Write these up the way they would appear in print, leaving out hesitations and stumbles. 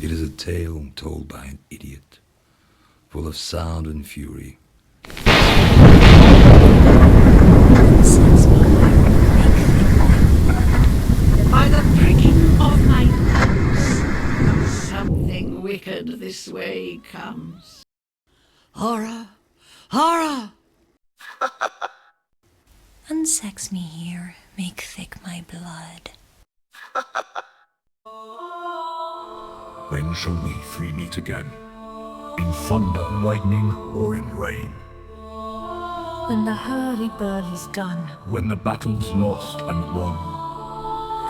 It is a tale told by an idiot, full of sound and fury. By the pricking of my nose, something wicked this way comes. Horror! Horror! Unsex me here, make thick my blood. When shall we three meet again? In thunder, lightning, or in rain? When the hurry-burly is done, When the battle's lost and won,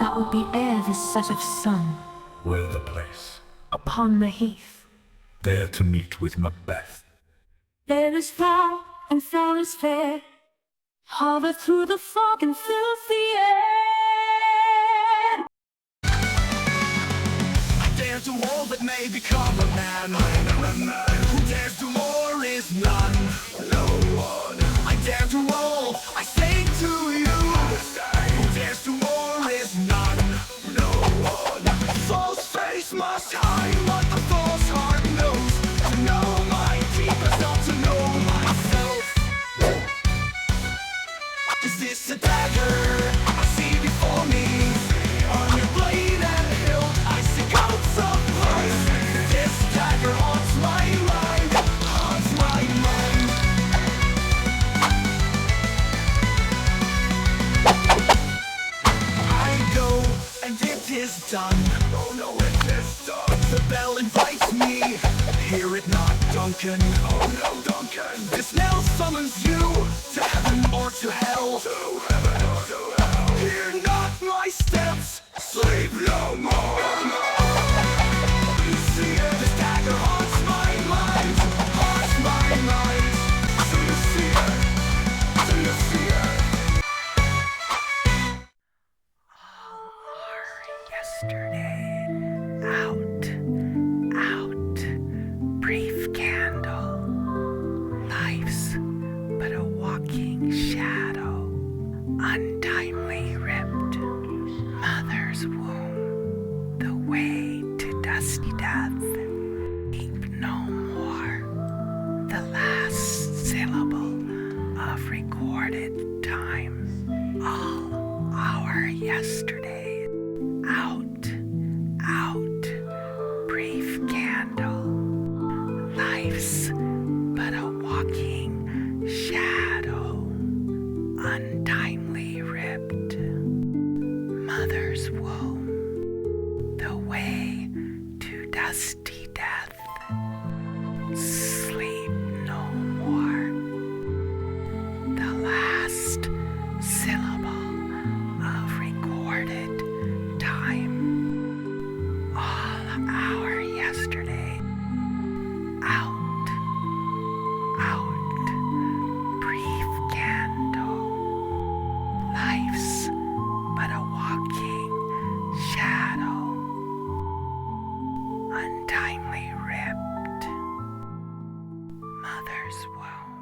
that will be ere the set of sun. where the place? Upon the heath, There to meet with Macbeth. there is foul and foul is fair, hover through the fog and filthy air. I dare do all that may become a man. Who dares do more is none. No one. I dare do all. I say to you. Who dares do more is none. No one. False face must hide what the false heart knows. To know my deep is not to know myself. Is this a dagger I see before me? On your blade and hilt I see gouts of blood. This dagger haunts my mind, haunts my mind. I go and it is done. Oh no, it is done. The bell invites me. Hear it not, Duncan. Oh no, Duncan. This knell summons you to heaven or to hell. To heaven or to hell. Hear not my steps. Sleep no more. You see it? This dagger haunts my mind. Haunts my mind. Do you see it? Do you see it? Yesterday, out, brief candle, life's but a walking shadow, untimely ripped, mother's womb, the way to dusty death, keep no more, the last syllable of recorded time, all our yesterday. Out, brief candle, life's but a walking shadow, untimely ripped, mother's womb, the way to dusty death, sleep no more, the last syllable of recorded time, all our yesterday, out, brief candle, life's but a walking shadow, untimely ripped, mother's womb.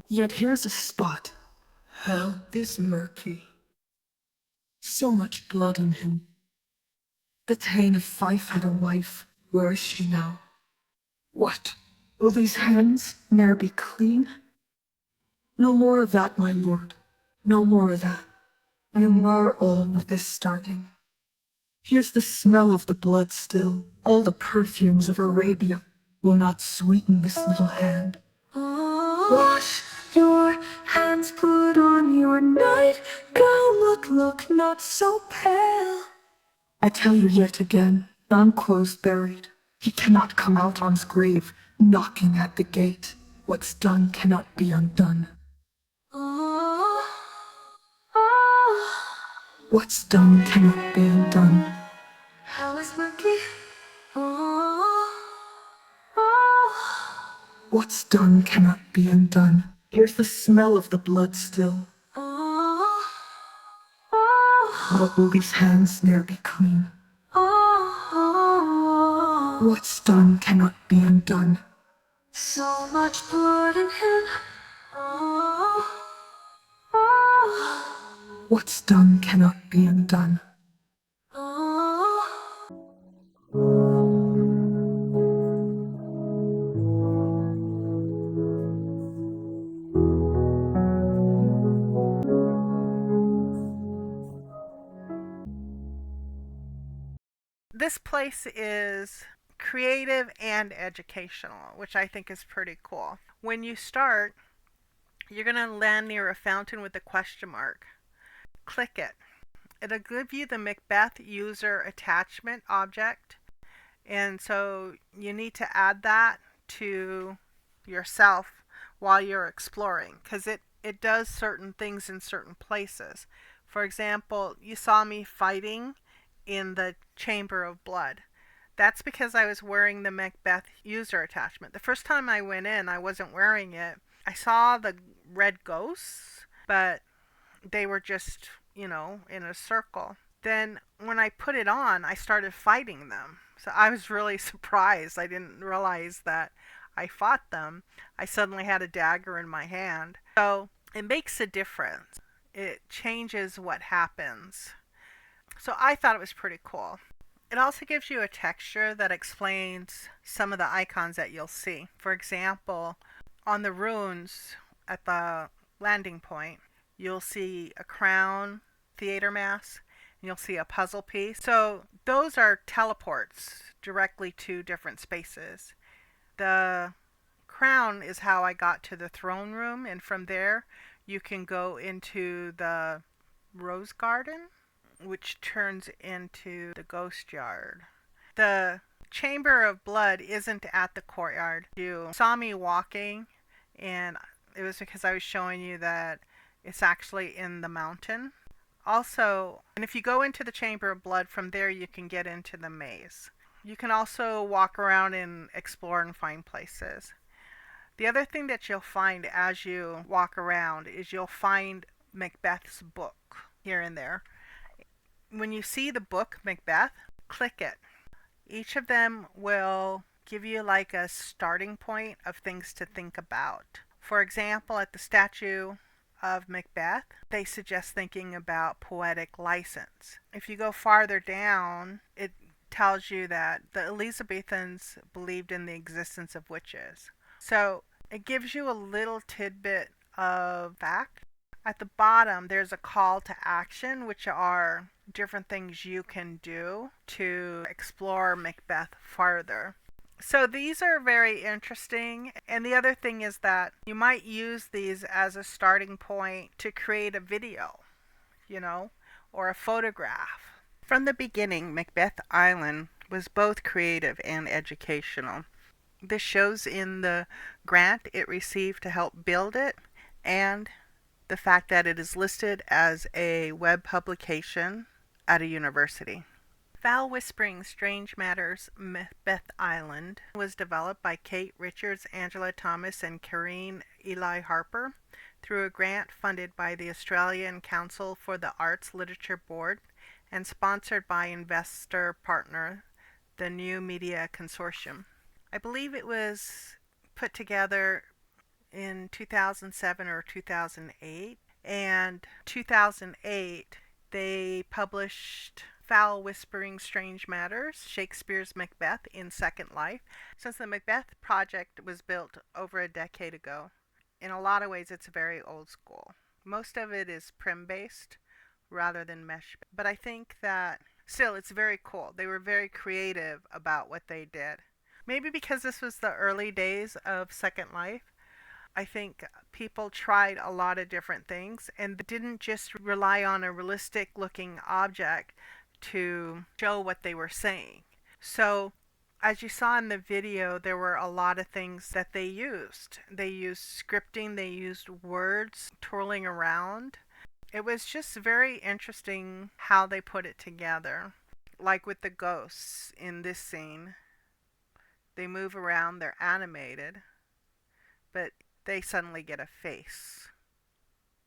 Yet here's a spot. Hell is murky. So much blood on him. The Thane of Fife had a wife. Where is she now? What? Will these hands ne'er be clean? No more of that, my lord. No more of that. You mar all of this starting. Here's the smell of the blood still. All the perfumes of Arabia will not sweeten this little hand. Wash your hands, put on your night gown. Look, not so pale. I tell you yet again, Banquo's buried. He cannot come out on his grave, knocking at the gate. What's done cannot be undone. What's done cannot be undone. Hell is murky. What's done cannot be undone. Here's the smell of the blood still. What will these hands ne'er be clean? Oh, What's done cannot be undone. so much blood in him. Oh, oh, What's done cannot be undone. oh. This place is creative and educational, which I think is pretty cool. When you start, you're going to land near a fountain with a question mark. Click it. It'll give you the Macbeth user attachment object, and so you need to add that to yourself while you're exploring, because it does certain things in certain places. For example, you saw me fighting in the Chamber of Blood. That's because I was wearing the Macbeth user attachment. The first time I went in, I wasn't wearing it. I saw the red ghosts, but they were just, in a circle. Then when I put it on, I started fighting them. So I was really surprised. I didn't realize that I fought them. I suddenly had a dagger in my hand. So it makes a difference. It changes what happens. So I thought it was pretty cool. It also gives you a texture that explains some of the icons that you'll see. For example, on the runes at the landing point, you'll see a crown, theater mask, and you'll see a puzzle piece. So those are teleports directly to different spaces. The crown is how I got to the throne room, and from there you can go into the rose garden, which turns into the ghost yard. The Chamber of Blood isn't at the courtyard. You saw me walking, and it was because I was showing you that it's actually in the mountain. Also, and if you go into the Chamber of Blood, from there you can get into the maze. You can also walk around and explore and find places. The other thing that you'll find as you walk around is you'll find Macbeth's book here and there. When you see the book Macbeth, click it. Each of them will give you like a starting point of things to think about. For example, at the statue of Macbeth, they suggest thinking about poetic license. If you go farther down, it tells you that the Elizabethans believed in the existence of witches. So it gives you a little tidbit of fact. At the bottom, there's a call to action, which are different things you can do to explore Macbeth farther. So these are very interesting. And the other thing is that you might use these as a starting point to create a video, or a photograph. From the beginning, Macbeth Island was both creative and educational. This shows in the grant it received to help build it, and the fact that it is listed as a web publication at a university. Foul Whispering Strange Matters Macbeth Island was developed by Kate Richards, Angela Thomas, and Karine Eli Harper through a grant funded by the Australian Council for the Arts Literature Board and sponsored by investor partner, the New Media Consortium. I believe it was put together in 2007 or 2008, and 2008 they published Foul Whispering Strange Matters, Shakespeare's Macbeth in Second Life. Since the Macbeth project was built over a decade ago, in a lot of ways it's very old school. Most of it is prim based rather than mesh, but I think that still it's very cool. They were very creative about what they did. Maybe because this was the early days of Second Life, I think people tried a lot of different things and didn't just rely on a realistic looking object to show what they were saying. So as you saw in the video, there were a lot of things that they used. They used scripting, they used words twirling around. It was just very interesting how they put it together. Like with the ghosts in this scene, they move around, they're animated, but they suddenly get a face.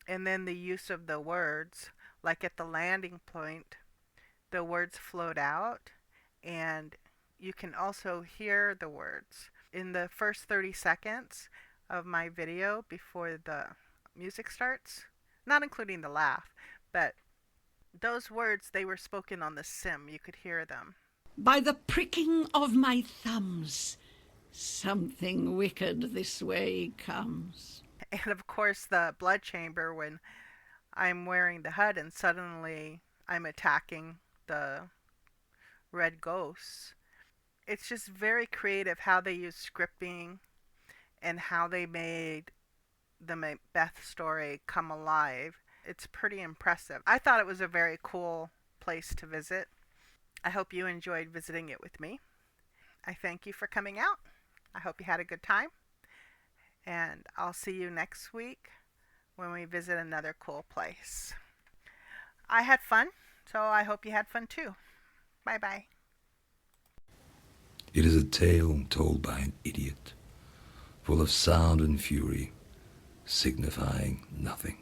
And then the use of the words like at the landing point, the words float out, and you can also hear the words. In the first 30 seconds of my video before the music starts, not including the laugh, but those words, they were spoken on the sim. You could hear them. By the pricking of my thumbs, something wicked this way comes. And of course, the blood chamber when I'm wearing the HUD and suddenly I'm attacking the red ghosts. It's just very creative how they use scripting and how they made the Macbeth story come alive. It's pretty impressive. I thought it was a very cool place to visit. I hope you enjoyed visiting it with me. I thank you for coming out. I hope you had a good time. And I'll see you next week when we visit another cool place. I had fun, so I hope you had fun too. Bye-bye. It is a tale told by an idiot, full of sound and fury, signifying nothing.